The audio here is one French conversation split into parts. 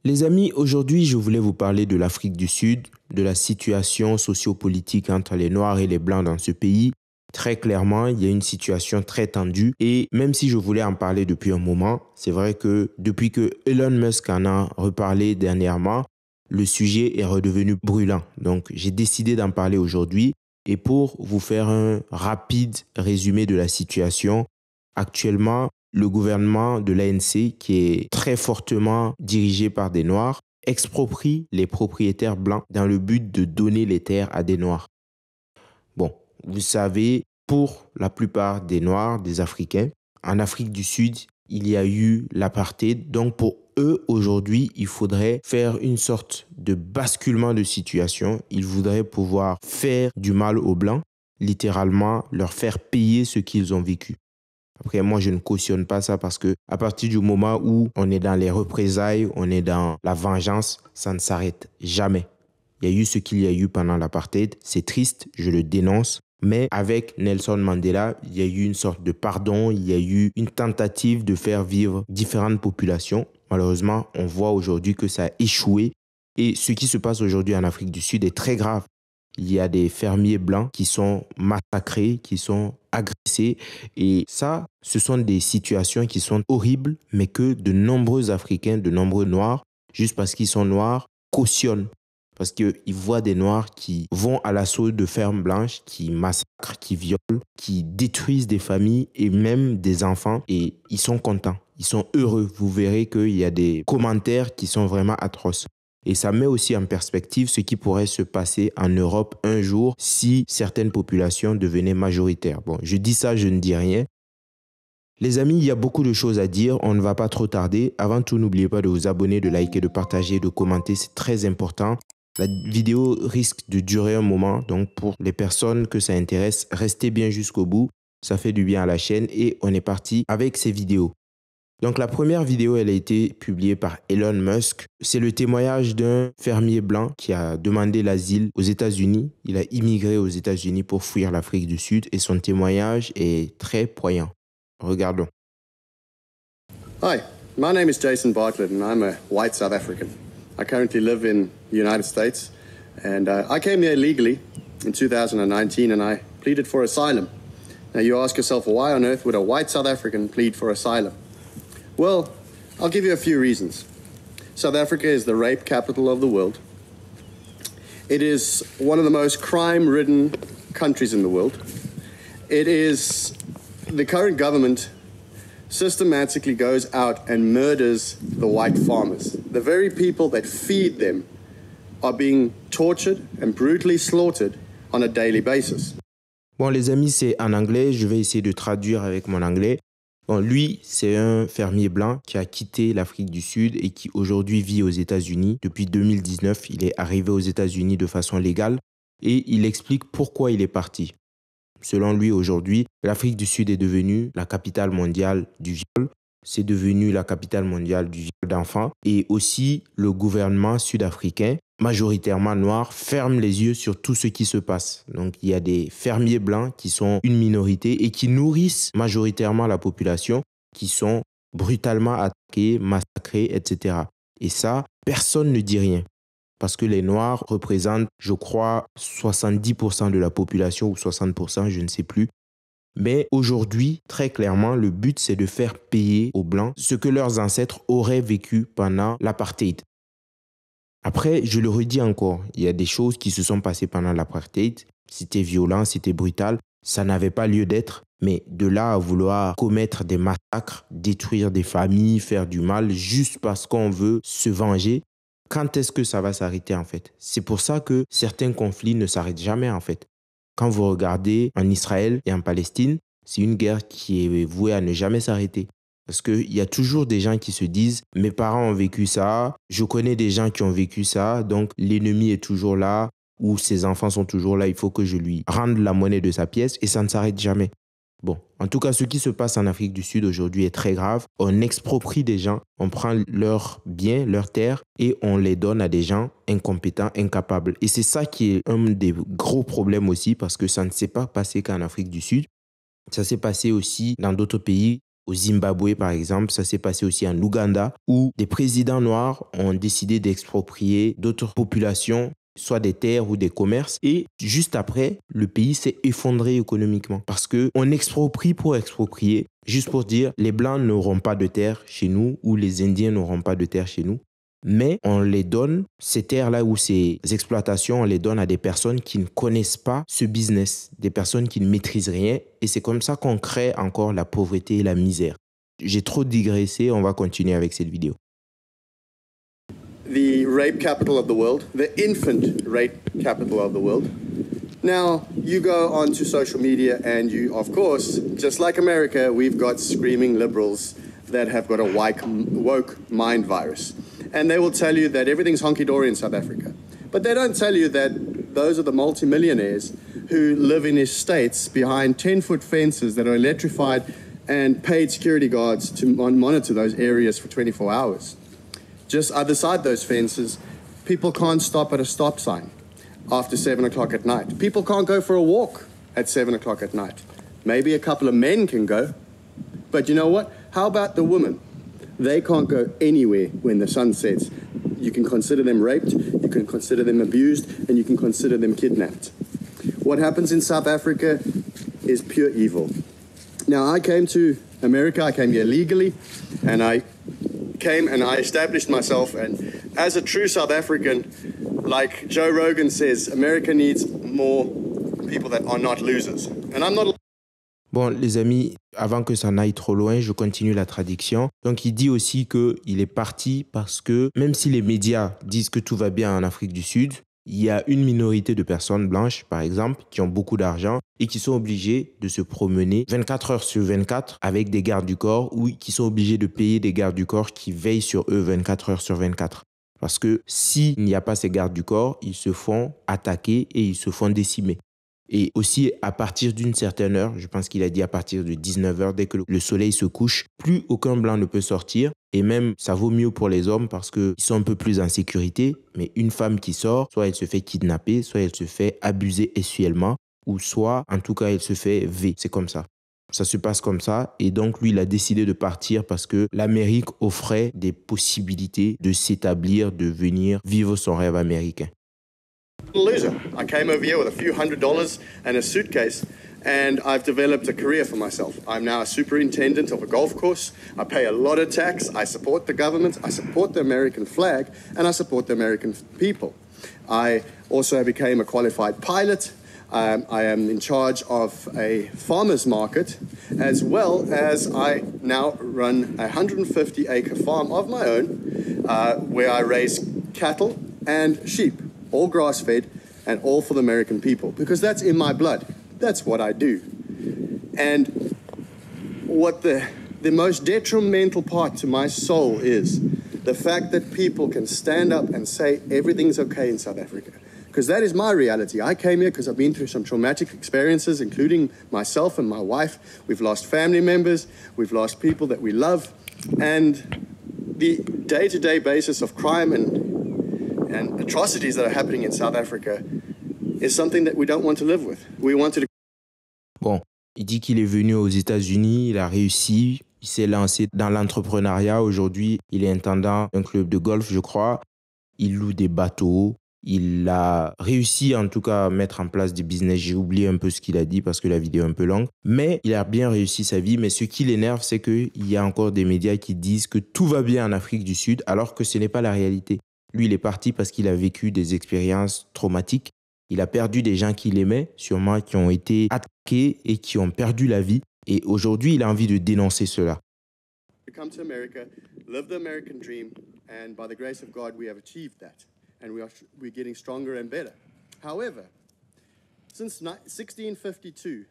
Les amis, aujourd'hui, je voulais vous parler de l'Afrique du Sud, de la situation sociopolitique entre les Noirs et les Blancs dans ce pays. Très clairement, il y a une situation très tendue et même si je voulais en parler depuis un moment, c'est vrai que depuis que Elon Musk en a reparlé dernièrement, le sujet est redevenu brûlant. Donc, j'ai décidé d'en parler aujourd'hui et pour vous faire un rapide résumé de la situation, actuellement, le gouvernement de l'ANC, qui est très fortement dirigé par des Noirs, exproprie les propriétaires blancs dans le but de donner les terres à des Noirs. Bon, vous savez, pour la plupart des Noirs, des Africains, en Afrique du Sud, il y a eu l'apartheid. Donc pour eux, aujourd'hui, il faudrait faire une sorte de basculement de situation. Ils voudraient pouvoir faire du mal aux Blancs, littéralement leur faire payer ce qu'ils ont vécu. Après, moi, je ne cautionne pas ça parce que à partir du moment où on est dans les représailles, on est dans la vengeance, ça ne s'arrête jamais. Il y a eu ce qu'il y a eu pendant l'apartheid. C'est triste, je le dénonce. Mais avec Nelson Mandela, il y a eu une sorte de pardon, il y a eu une tentative de faire vivre différentes populations. Malheureusement, on voit aujourd'hui que ça a échoué. Et ce qui se passe aujourd'hui en Afrique du Sud est très grave. Il y a des fermiers blancs qui sont massacrés, qui sont agressés. Et ça, ce sont des situations qui sont horribles, mais que de nombreux Africains, de nombreux Noirs, juste parce qu'ils sont Noirs, cautionnent. Parce qu'ils voient des Noirs qui vont à l'assaut de fermes blanches, qui massacrent, qui violent, qui détruisent des familles et même des enfants. Et ils sont contents, ils sont heureux. Vous verrez qu'il y a des commentaires qui sont vraiment atroces. Et ça met aussi en perspective ce qui pourrait se passer en Europe un jour si certaines populations devenaient majoritaires. Bon, je dis ça, je ne dis rien. Les amis, il y a beaucoup de choses à dire, on ne va pas trop tarder. Avant tout, n'oubliez pas de vous abonner, de liker, de partager, de commenter, c'est très important. La vidéo risque de durer un moment, donc pour les personnes que ça intéresse, restez bien jusqu'au bout. Ça fait du bien à la chaîne et on est parti avec ces vidéos. Donc la première vidéo, elle a été publiée par Elon Musk. C'est le témoignage d'un fermier blanc qui a demandé l'asile aux États-Unis. Il a immigré aux États-Unis pour fuir l'Afrique du Sud et son témoignage est très poignant. Regardons. Hi, my name is Jason Bartlett and I'm a white South African. I currently live in the United States and I came here legally in 2019 and I pleaded for asylum. Now you ask yourself, why on earth would a white South African plead for asylum? Well, I'll give you a few reasons. South Africa is the rape capital of the world. It is one of the most crime-ridden countries in the world. It is the current government systematically goes out and murders the white farmers. The very people that feed them are being tortured and brutally slaughtered on a daily basis. Bon, les amis, c'est en anglais. Je vais essayer de traduire avec mon anglais. Bon, lui, c'est un fermier blanc qui a quitté l'Afrique du Sud et qui aujourd'hui vit aux États-Unis. Depuis 2019, il est arrivé aux États-Unis de façon légale et il explique pourquoi il est parti. Selon lui, aujourd'hui, l'Afrique du Sud est devenue la capitale mondiale du viol. C'est devenu la capitale mondiale du viol d'enfants. Et aussi, le gouvernement sud-africain, majoritairement noir, ferme les yeux sur tout ce qui se passe. Donc, il y a des fermiers blancs qui sont une minorité et qui nourrissent majoritairement la population, qui sont brutalement attaqués, massacrés, etc. Et ça, personne ne dit rien. Parce que les Noirs représentent, je crois, 70% de la population ou 60%, je ne sais plus. Mais aujourd'hui, très clairement, le but, c'est de faire payer aux Blancs ce que leurs ancêtres auraient vécu pendant l'apartheid. Après, je le redis encore, il y a des choses qui se sont passées pendant l'apartheid. C'était violent, c'était brutal, ça n'avait pas lieu d'être. Mais de là à vouloir commettre des massacres, détruire des familles, faire du mal, juste parce qu'on veut se venger, quand est-ce que ça va s'arrêter en fait? C'est pour ça que certains conflits ne s'arrêtent jamais en fait. Quand vous regardez en Israël et en Palestine, c'est une guerre qui est vouée à ne jamais s'arrêter. Parce qu'il y a toujours des gens qui se disent « mes parents ont vécu ça, je connais des gens qui ont vécu ça, donc l'ennemi est toujours là, ou ses enfants sont toujours là, il faut que je lui rende la monnaie de sa pièce » et ça ne s'arrête jamais. Bon, en tout cas, ce qui se passe en Afrique du Sud aujourd'hui est très grave. On exproprie des gens, on prend leurs biens, leurs terres et on les donne à des gens incompétents, incapables. Et c'est ça qui est un des gros problèmes aussi parce que ça ne s'est pas passé qu'en Afrique du Sud. Ça s'est passé aussi dans d'autres pays. au Zimbabwe par exemple, ça s'est passé aussi en Ouganda, où des présidents noirs ont décidé d'exproprier d'autres populations, soit des terres ou des commerces. Et juste après, le pays s'est effondré économiquement parce qu'on exproprie pour exproprier, juste pour dire les Blancs n'auront pas de terre chez nous ou les Indiens n'auront pas de terre chez nous. Mais on les donne, ces terres-là ou ces exploitations, on les donne à des personnes qui ne connaissent pas ce business, des personnes qui ne maîtrisent rien. Et c'est comme ça qu'on crée encore la pauvreté et la misère. J'ai trop digressé, on va continuer avec cette vidéo. The rape capital of the world, the infant rape capital of the world. Now, you go onto social media and you, of course, just like America, we've got screaming liberals that have got a woke mind virus. And they will tell you that everything's honky-dory in South Africa. But they don't tell you that those are the multimillionaires who live in estates behind 10-foot fences that are electrified and paid security guards to monitor those areas for 24 hours. Just other side those fences, people can't stop at a stop sign after 7 o'clock at night. People can't go for a walk at 7 o'clock at night. Maybe a couple of men can go, but you know what? How about the women? They can't go anywhere when the sun sets. You can consider them raped, you can consider them abused, and you can consider them kidnapped. What happens in South Africa is pure evil. Now, I came to America, I came here legally, and I came and I established myself, and as a true South African, like Joe Rogan says, America needs more people that are not losers. And I'm not. Bon, les amis, avant que ça n'aille trop loin, je continue la traduction. Donc, il dit aussi qu'il est parti parce que même si les médias disent que tout va bien en Afrique du Sud, il y a une minorité de personnes blanches, par exemple, qui ont beaucoup d'argent et qui sont obligées de se promener 24 heures sur 24 avec des gardes du corps ou qui sont obligés de payer des gardes du corps qui veillent sur eux 24 heures sur 24. Parce que s'il n'y a pas ces gardes du corps, ils se font attaquer et ils se font décimer. Et aussi, à partir d'une certaine heure, je pense qu'il a dit à partir de 19 heures, dès que le soleil se couche, plus aucun blanc ne peut sortir. Et même, ça vaut mieux pour les hommes parce qu'ils sont un peu plus en sécurité. Mais une femme qui sort, soit elle se fait kidnapper, soit elle se fait abuser sexuellement, ou soit, en tout cas, elle se fait V. C'est comme ça. Ça se passe comme ça. Et donc, lui, il a décidé de partir parce que l'Amérique offrait des possibilités de s'établir, de venir vivre son rêve américain. Loser. I came over here with a few $100s and a suitcase, and I've developed a career for myself. I'm now a superintendent of a golf course. I pay a lot of tax. I support the government. I support the American flag, and I support the American people. I also became a qualified pilot. I am in charge of a farmer's market, as well as I now run a 150-acre farm of my own, where I raise cattle and sheep. All grass-fed, and all for the American people, because that's in my blood. That's what I do. And what the most detrimental part to my soul is the fact that people can stand up and say everything's okay in South Africa. Because that is my reality. I came here because I've been through some traumatic experiences, including myself and my wife. We've lost family members. We've lost people that we love. And the day-to-day basis of crime and atrocities that are happening in South Africa is something that we don't want to live with. We wanted to... Bon, il dit qu'il est venu aux États-Unis, il a réussi, il s'est lancé dans l'entrepreneuriat. Aujourd'hui, il est intendant d'un club de golf, je crois. Il loue des bateaux. Il a réussi en tout cas à mettre en place des business. J'ai oublié un peu ce qu'il a dit parce que la vidéo est un peu longue. Mais il a bien réussi sa vie. Mais ce qui l'énerve, c'est qu'il y a encore des médias qui disent que tout va bien en Afrique du Sud alors que ce n'est pas la réalité. Lui, il est parti parce qu'il a vécu des expériences traumatiques. Il a perdu des gens qu'il aimait, sûrement qui ont été attaqués et qui ont perdu la vie. Et aujourd'hui, il a envie de dénoncer cela. Come to America, live the American dream, and by the grace of God, we have achieved that. And we're getting stronger and better. However, since 1652,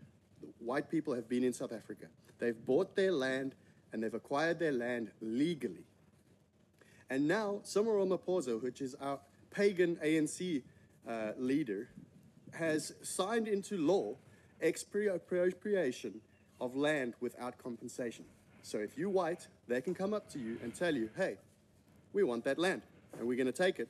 white people have been in South Africa. They've bought their land and they've acquired their land legally. And now, Cyril Ramaphosa, which is our pagan ANC leader, has signed into law expropriation of land without compensation. So if you're white, they can come up to you and tell you, hey, we want that land, and we're going to take it,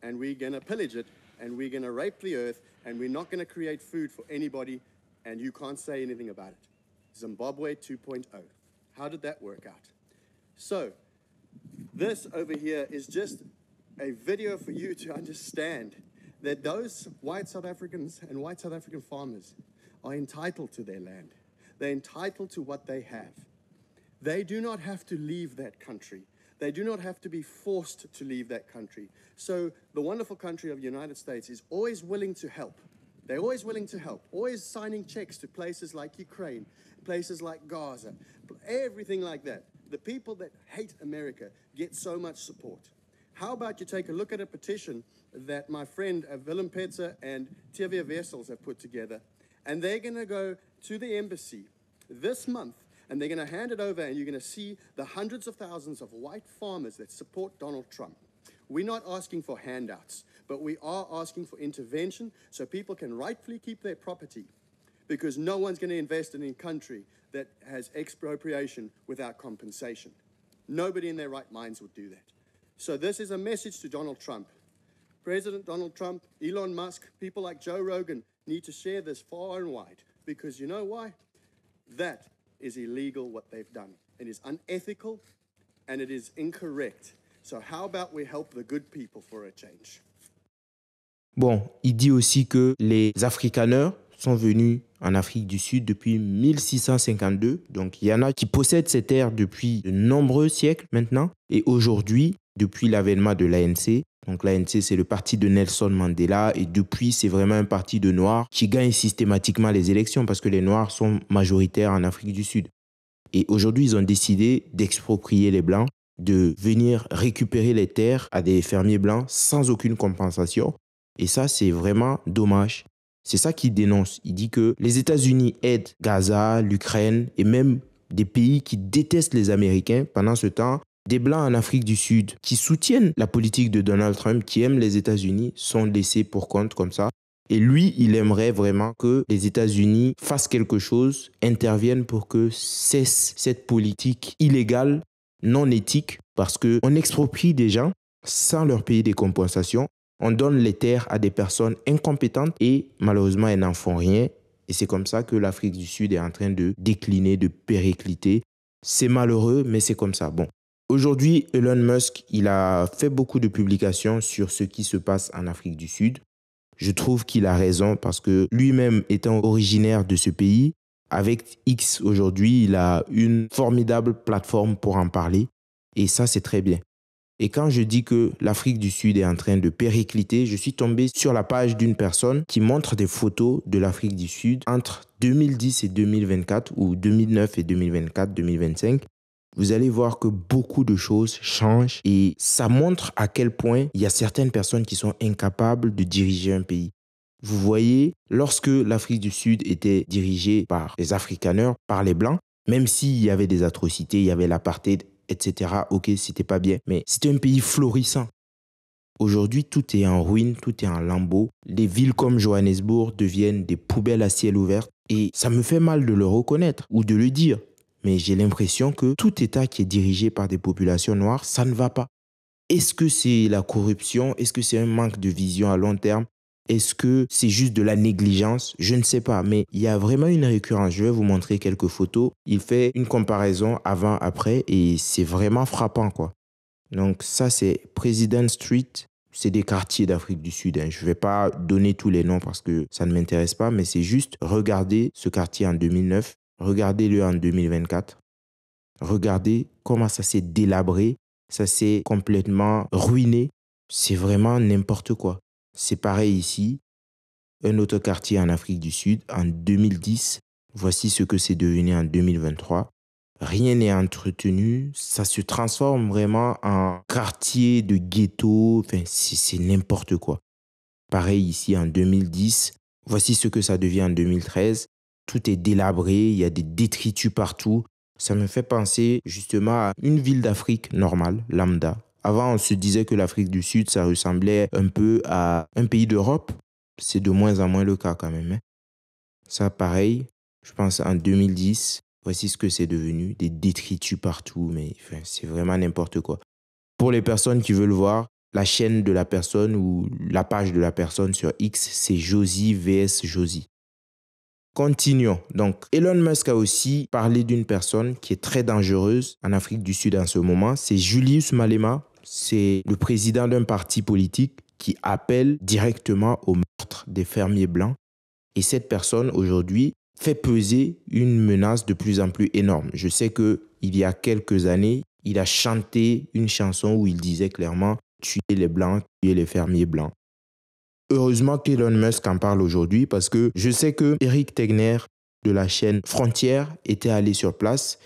and we're going to pillage it, and we're going to rape the earth, and we're not going to create food for anybody, and you can't say anything about it. Zimbabwe 2.0. How did that work out? So, this over here is just a video for you to understand that those white South Africans and white South African farmers are entitled to their land. They're entitled to what they have. They do not have to leave that country. They do not have to be forced to leave that country. So the wonderful country of the United States is always willing to help. They're always willing to help, always signing checks to places like Ukraine, places like Gaza, everything like that. The people that hate America get so much support. How about you take a look at a petition that my friend Willem Petzer and TV Wessels have put together, and they're going to go to the embassy this month, and they're going to hand it over, and you're going to see the hundreds of thousands of white farmers that support Donald Trump. We're not asking for handouts, but we are asking for intervention so people can rightfully keep their property, because no one's going to invest in a country that has expropriation without compensation. Nobody in their right minds would do that. So this is a message to Donald Trump. President Donald Trump, Elon Musk, people like Joe Rogan need to share this far and wide, because you know why? That is illegal what they've done. It is unethical and it is incorrect. So how about we help the good people for a change? Bon, il dit aussi que les Afrikaners sont venus en Afrique du Sud depuis 1652. Donc, il y en a qui possèdent ces terres depuis de nombreux siècles maintenant. Et aujourd'hui, depuis l'avènement de l'ANC, donc l'ANC, c'est le parti de Nelson Mandela. Et depuis, c'est vraiment un parti de Noirs qui gagne systématiquement les élections parce que les Noirs sont majoritaires en Afrique du Sud. Et aujourd'hui, ils ont décidé d'exproprier les Blancs, de venir récupérer les terres à des fermiers blancs sans aucune compensation. Et ça, c'est vraiment dommage. C'est ça qu'il dénonce. Il dit que les États-Unis aident Gaza, l'Ukraine et même des pays qui détestent les Américains. Pendant ce temps, des Blancs en Afrique du Sud qui soutiennent la politique de Donald Trump, qui aiment les États-Unis, sont laissés pour compte comme ça. Et lui, il aimerait vraiment que les États-Unis fassent quelque chose, interviennent pour que cesse cette politique illégale, non éthique, parce qu'on exproprie des gens sans leur payer des compensations. On donne les terres à des personnes incompétentes et malheureusement, elles n'en font rien. Et c'est comme ça que l'Afrique du Sud est en train de décliner, de péricliter. C'est malheureux, mais c'est comme ça. Bon. Aujourd'hui, Elon Musk, il a fait beaucoup de publications sur ce qui se passe en Afrique du Sud. Je trouve qu'il a raison parce que lui-même étant originaire de ce pays, avec X aujourd'hui, il a une formidable plateforme pour en parler. Et ça, c'est très bien. Et quand je dis que l'Afrique du Sud est en train de péricliter, je suis tombé sur la page d'une personne qui montre des photos de l'Afrique du Sud entre 2010 et 2024 ou 2009 et 2024, 2025. Vous allez voir que beaucoup de choses changent et ça montre à quel point il y a certaines personnes qui sont incapables de diriger un pays. Vous voyez, lorsque l'Afrique du Sud était dirigée par les Afrikaners, par les Blancs, même s'il y avait des atrocités, il y avait l'apartheid, etc. Ok, c'était pas bien, mais c'était un pays florissant. Aujourd'hui, tout est en ruine, tout est en lambeaux. Les villes comme Johannesburg deviennent des poubelles à ciel ouvert et ça me fait mal de le reconnaître ou de le dire. Mais j'ai l'impression que tout État qui est dirigé par des populations noires, ça ne va pas. Est-ce que c'est la corruption? Est-ce que c'est un manque de vision à long terme? Est-ce que c'est juste de la négligence? Je ne sais pas, mais il y a vraiment une récurrence. Je vais vous montrer quelques photos. Il fait une comparaison avant-après et c'est vraiment frappant, quoi. Donc ça, c'est President Street. C'est des quartiers d'Afrique du Sud. Je ne vais pas donner tous les noms parce que ça ne m'intéresse pas, mais c'est juste regarder ce quartier en 2009. Regardez-le en 2024. Regardez comment ça s'est délabré. Ça s'est complètement ruiné. C'est vraiment n'importe quoi. C'est pareil ici. Un autre quartier en Afrique du Sud en 2010. Voici ce que c'est devenu en 2023. Rien n'est entretenu. Ça se transforme vraiment en quartier de ghetto. Enfin, c'est n'importe quoi. Pareil ici en 2010. Voici ce que ça devient en 2013. Tout est délabré, il y a des détritus partout. Ça me fait penser justement à une ville d'Afrique normale, lambda. Avant, on se disait que l'Afrique du Sud, ça ressemblait un peu à un pays d'Europe. C'est de moins en moins le cas quand même. Ça, pareil, je pense en 2010, voici ce que c'est devenu. Des détritus partout, mais enfin, c'est vraiment n'importe quoi. Pour les personnes qui veulent voir, la chaîne de la personne ou la page de la personne sur X, c'est Josie vs Josie. Continuons. Donc, Elon Musk a aussi parlé d'une personne qui est très dangereuse en Afrique du Sud en ce moment. C'est Julius Malema. C'est le président d'un parti politique qui appelle directement au meurtre des fermiers blancs. Et cette personne, aujourd'hui, fait peser une menace de plus en plus énorme. Je sais qu'il y a quelques années, il a chanté une chanson où il disait clairement « Tuez les blancs, tuez les fermiers blancs ». Heureusement qu'Elon Musk en parle aujourd'hui parce que je sais que Eric Tegner de la chaîne Frontières était allé sur place.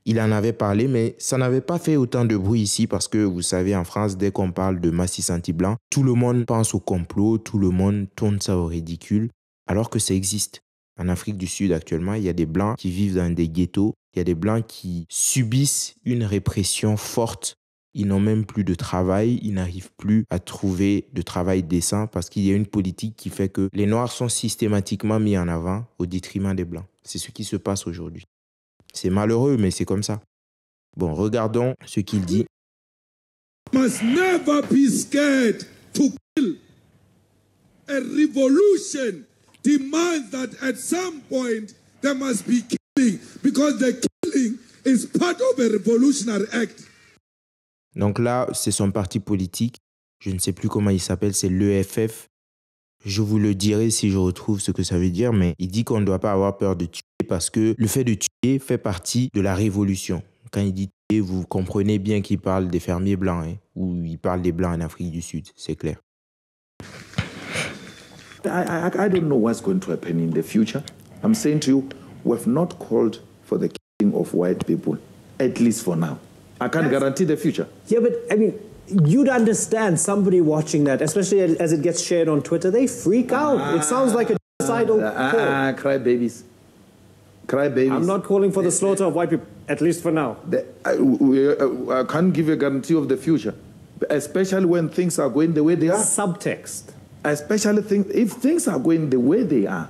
Il en avait parlé, mais ça n'avait pas fait autant de bruit ici parce que vous savez, en France, dès qu'on parle de massif anti-blanc, tout le monde pense au complot, tout le monde tourne ça au ridicule, alors que ça existe. En Afrique du Sud, actuellement, il y a des blancs qui vivent dans des ghettos, il y a des blancs qui subissent une répression forte. Ils n'ont même plus de travail, ils n'arrivent plus à trouver de travail décent parce qu'il y a une politique qui fait que les Noirs sont systématiquement mis en avant au détriment des Blancs. C'est ce qui se passe aujourd'hui. C'est malheureux, mais c'est comme ça. Bon, regardons ce qu'il dit. Must never be scared to kill. A revolution demands that at some point there must be killing because the killing is part of a revolutionary act. Donc là, c'est son parti politique. Je ne sais plus comment il s'appelle, c'est l'EFF. Je vous le dirai si je retrouve ce que ça veut dire, mais il dit qu'on ne doit pas avoir peur de tuer parce que le fait de tuer fait partie de la révolution. Quand il dit tuer, vous comprenez bien qu'il parle des fermiers blancs, hein, ou il parle des blancs en Afrique du Sud, c'est clair. I don't know what's going to happen in the future. I'm saying to you, we have not called for the killing of white people, at least for now. I can't guarantee the future. Yeah, but I mean, you'd understand somebody watching that, especially as it gets shared on Twitter, they freak out. It sounds like a genocidal call. Cry babies. Cry babies. I'm not calling for the slaughter of white people, at least for now. I can't give a guarantee of the future, especially when things are going the way they are. Subtext. Especially if things are going the way they are.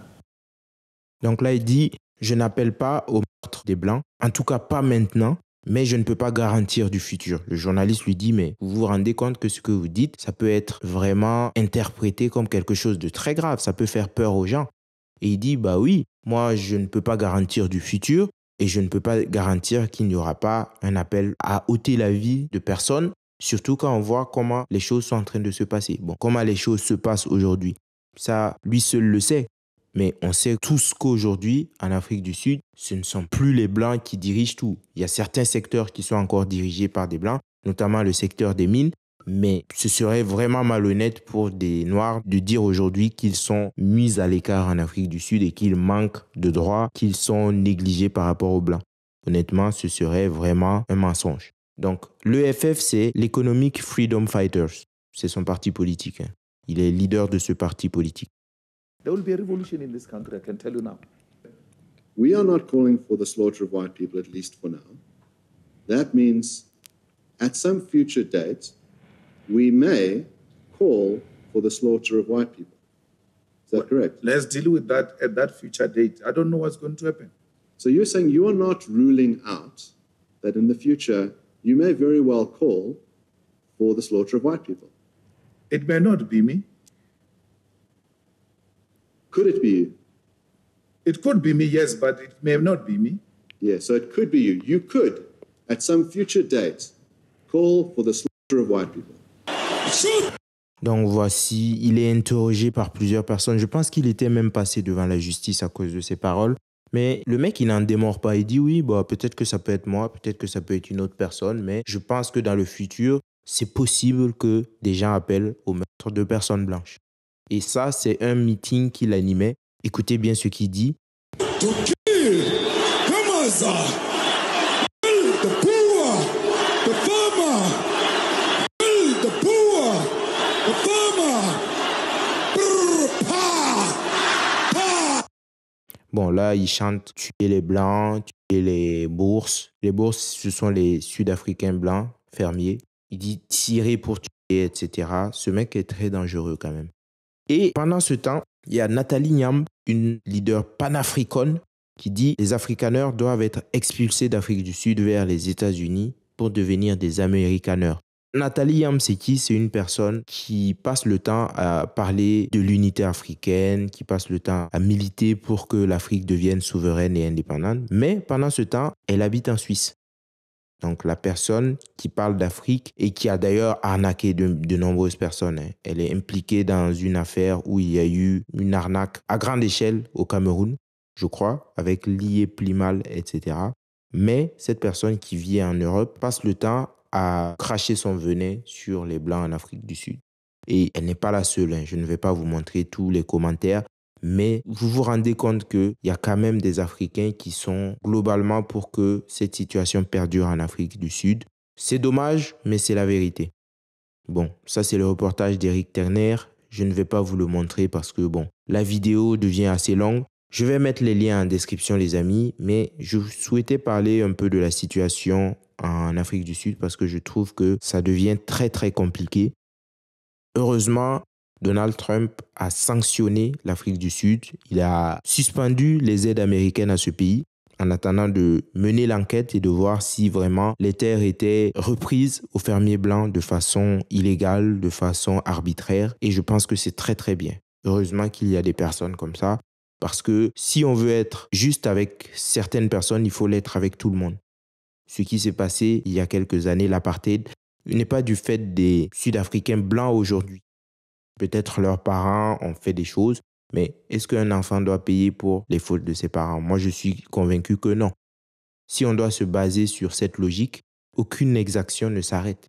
Donc là, il dit, je n'appelle pas au meurtre des Blancs, en tout cas pas maintenant. Mais je ne peux pas garantir du futur. Le journaliste lui dit, mais vous vous rendez compte que ce que vous dites, ça peut être vraiment interprété comme quelque chose de très grave. Ça peut faire peur aux gens. Et il dit, bah oui, moi, je ne peux pas garantir du futur et je ne peux pas garantir qu'il n'y aura pas un appel à ôter la vie de personne, surtout quand on voit comment les choses sont en train de se passer. Bon, comment les choses se passent aujourd'hui. Ça, lui seul le sait. Mais on sait tous qu'aujourd'hui, en Afrique du Sud, ce ne sont plus les Blancs qui dirigent tout. Il y a certains secteurs qui sont encore dirigés par des Blancs, notamment le secteur des mines. Mais ce serait vraiment malhonnête pour des Noirs de dire aujourd'hui qu'ils sont mis à l'écart en Afrique du Sud et qu'ils manquent de droits, qu'ils sont négligés par rapport aux Blancs. Honnêtement, ce serait vraiment un mensonge. Donc, l'EFF, c'est l'Economic Freedom Fighters. C'est son parti politique. Il est leader de ce parti politique. There will be a revolution in this country, I can tell you now. We are not calling for the slaughter of white people, at least for now. That means at some future date, we may call for the slaughter of white people. Is that correct? Let's deal with that at that future date. I don't know what's going to happen. So you're saying you are not ruling out that in the future you may very well call for the slaughter of white people? It may not be me. Could it be you? It could be me, yes, but it may not be me. Yeah, so it could be you. You could, at some future date, call for the slaughter of white people. Donc voici, il est interrogé par plusieurs personnes. Je pense qu'il était même passé devant la justice à cause de ses paroles. Mais le mec, il n'en démord pas. Il dit oui, bah, peut-être que ça peut être moi, peut-être que ça peut être une autre personne. Mais je pense que dans le futur, c'est possible que des gens appellent au meurtre de personnes blanches. Et ça, c'est un meeting qu'il animait. Écoutez bien ce qu'il dit. To kill Hamasa, kill the poor, the farmer, kill the poor, the farmer. Brr, pa, pa. Bon, là, il chante tuer les blancs, tuer les bourses. Les bourses, ce sont les Sud-Africains blancs, fermiers. Il dit tirer pour tuer, etc. Ce mec est très dangereux quand même. Et pendant ce temps, il y a Nathalie Nyambe, une leader panafricaine, qui dit les Afrikaners doivent être expulsés d'Afrique du Sud vers les États-Unis pour devenir des Américaneurs. Nathalie Yamseki, c'est une personne qui passe le temps à parler de l'unité africaine, qui passe le temps à militer pour que l'Afrique devienne souveraine et indépendante. Mais pendant ce temps, elle habite en Suisse. Donc la personne qui parle d'Afrique et qui a d'ailleurs arnaqué de nombreuses personnes. Elle est impliquée dans une affaire où il y a eu une arnaque à grande échelle au Cameroun, je crois, avec Lié Plimal, etc. Mais cette personne qui vit en Europe passe le temps à cracher son venin sur les Blancs en Afrique du Sud. Et elle n'est pas la seule. Je ne vais pas vous montrer tous les commentaires, mais vous vous rendez compte qu'il y a quand même des Africains qui sont globalement pour que cette situation perdure en Afrique du Sud. C'est dommage, mais c'est la vérité. Bon, ça c'est le reportage d'Éric Terner. Je ne vais pas vous le montrer parce que bon, la vidéo devient assez longue. Je vais mettre les liens en description, les amis, mais je souhaitais parler un peu de la situation en Afrique du Sud parce que je trouve que ça devient très, très compliqué. Heureusement, Donald Trump a sanctionné l'Afrique du Sud. Il a suspendu les aides américaines à ce pays en attendant de mener l'enquête et de voir si vraiment les terres étaient reprises aux fermiers blancs de façon illégale, de façon arbitraire. Et je pense que c'est très, très bien. Heureusement qu'il y a des personnes comme ça. Parce que si on veut être juste avec certaines personnes, il faut l'être avec tout le monde. Ce qui s'est passé il y a quelques années, l'apartheid, n'est pas du fait des Sud-Africains blancs aujourd'hui. Peut-être leurs parents ont fait des choses, mais est-ce qu'un enfant doit payer pour les fautes de ses parents? Moi, je suis convaincu que non. Si on doit se baser sur cette logique, aucune exaction ne s'arrête.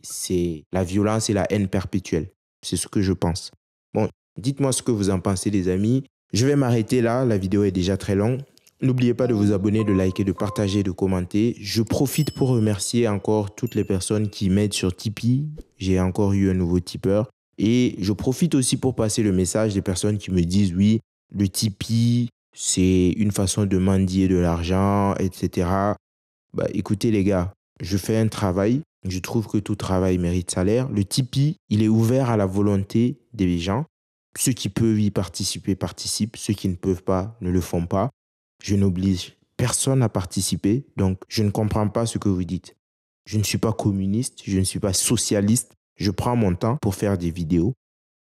C'est la violence et la haine perpétuelle. C'est ce que je pense. Bon, dites-moi ce que vous en pensez, les amis. Je vais m'arrêter là, la vidéo est déjà très longue. N'oubliez pas de vous abonner, de liker, de partager, de commenter. Je profite pour remercier encore toutes les personnes qui m'aident sur Tipeee. J'ai encore eu un nouveau tipeur. Et je profite aussi pour passer le message des personnes qui me disent « Oui, le Tipeee, c'est une façon de mendier de l'argent, etc. » Bah, écoutez les gars, je fais un travail. Je trouve que tout travail mérite salaire. Le Tipeee, il est ouvert à la volonté des gens. Ceux qui peuvent y participer, participent. Ceux qui ne peuvent pas, ne le font pas. Je n'oblige personne à participer. Donc, je ne comprends pas ce que vous dites. Je ne suis pas communiste. Je ne suis pas socialiste. Je prends mon temps pour faire des vidéos.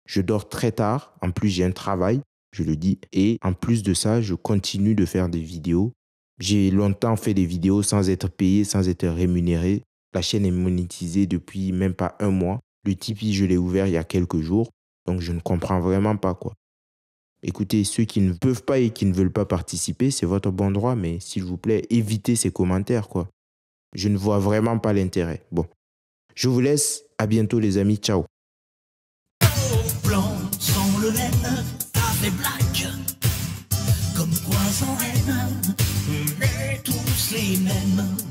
Je dors très tard. En plus, j'ai un travail, je le dis. Et en plus de ça, je continue de faire des vidéos. J'ai longtemps fait des vidéos sans être payé, sans être rémunéré. La chaîne est monétisée depuis même pas un mois. Le Tipeee, je l'ai ouvert il y a quelques jours. Donc, je ne comprends vraiment pas quoi. Écoutez, ceux qui ne peuvent pas et qui ne veulent pas participer, c'est votre bon droit. Mais s'il vous plaît, évitez ces commentaires quoi. Je ne vois vraiment pas l'intérêt. Bon, je vous laisse. À bientôt les amis. Ciao. Blanc sans le laine, avec black, comme quoi sans haine, on est tous les mêmes.